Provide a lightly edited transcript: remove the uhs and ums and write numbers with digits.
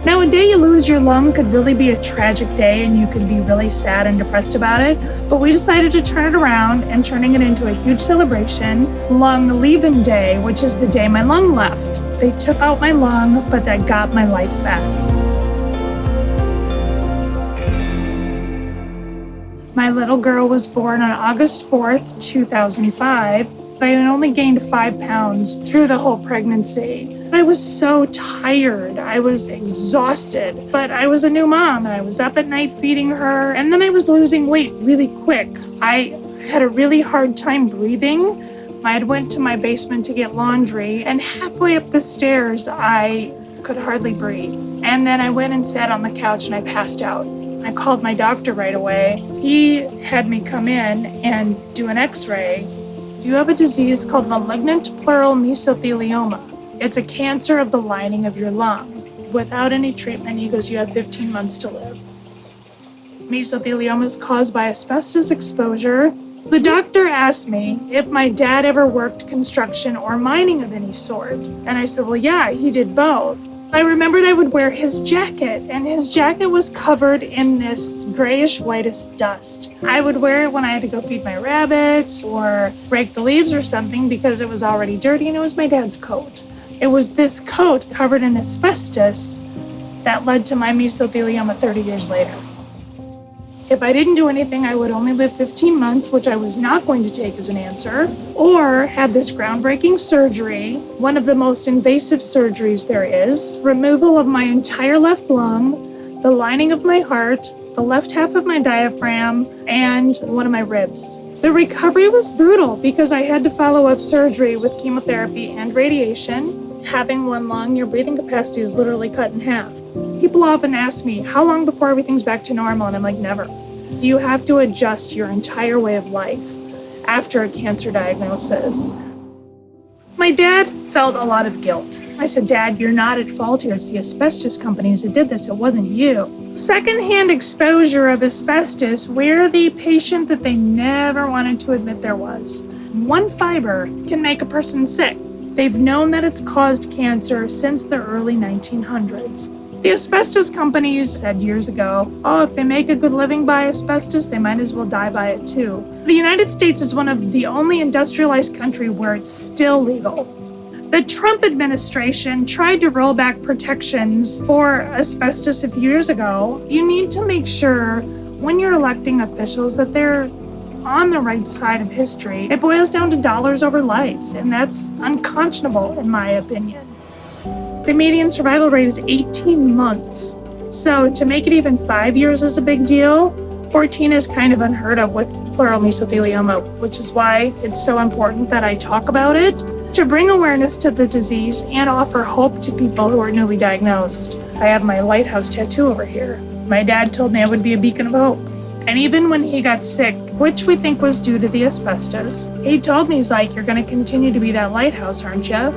Now, a day you lose your lung could really be a tragic day and you could be really sad and depressed about it, but we decided to turn it around and turning it into a huge celebration, Lungleavin Day, which is the day my lung left. They took out my lung, but that got my life back. My little girl was born on August 4th, 2005. I had only gained 5 pounds through the whole pregnancy. I was so tired. I was exhausted, but I was a new mom and I was up at night feeding her, and then I was losing weight really quick. I had a really hard time breathing. I went to my basement to get laundry, and halfway up the stairs, I could hardly breathe. And then I went and sat on the couch and I passed out. I called my doctor right away. He had me come in and do an x-ray. You have a disease called malignant pleural mesothelioma. It's a cancer of the lining of your lung. Without any treatment, he goes, you have 15 months to live. Mesothelioma is caused by asbestos exposure. The doctor asked me if my dad ever worked construction or mining of any sort. And I said, well, yeah, he did both. I remembered I would wear his jacket, and his jacket was covered in this grayish-whitish dust. I would wear it when I had to go feed my rabbits or rake the leaves or something because it was already dirty, and it was my dad's coat. It was this coat covered in asbestos that led to my mesothelioma 30 years later. If I didn't do anything, I would only live 15 months, which I was not going to take as an answer, or have this groundbreaking surgery, one of the most invasive surgeries there is, removal of my entire left lung, the lining of my heart, the left half of my diaphragm, and one of my ribs. The recovery was brutal because I had to follow up surgery with chemotherapy and radiation. Having one lung, your breathing capacity is literally cut in half. People often ask me, how long before everything's back to normal? And I'm like, never. You have to adjust your entire way of life after a cancer diagnosis. My dad felt a lot of guilt. I said, Dad, you're not at fault here. It's the asbestos companies that did this. It wasn't you. Secondhand exposure of asbestos, we're the patient that they never wanted to admit there was. One fiber can make a person sick. They've known that it's caused cancer since the early 1900s. The asbestos companies said years ago, oh, if they make a good living by asbestos, they might as well die by it too. The United States is one of the only industrialized countries where it's still legal. The Trump administration tried to roll back protections for asbestos a few years ago. You need to make sure when you're electing officials that they're on the right side of history. It boils down to dollars over lives, and that's unconscionable in my opinion. The median survival rate is 18 months. So to make it even 5 years is a big deal. 14 is kind of unheard of with pleural mesothelioma, which is why it's so important that I talk about it, to bring awareness to the disease and offer hope to people who are newly diagnosed. I have my lighthouse tattoo over here. My dad told me I would be a beacon of hope. And even when he got sick, which we think was due to the asbestos, he told me, he's like, you're going to continue to be that lighthouse, aren't you?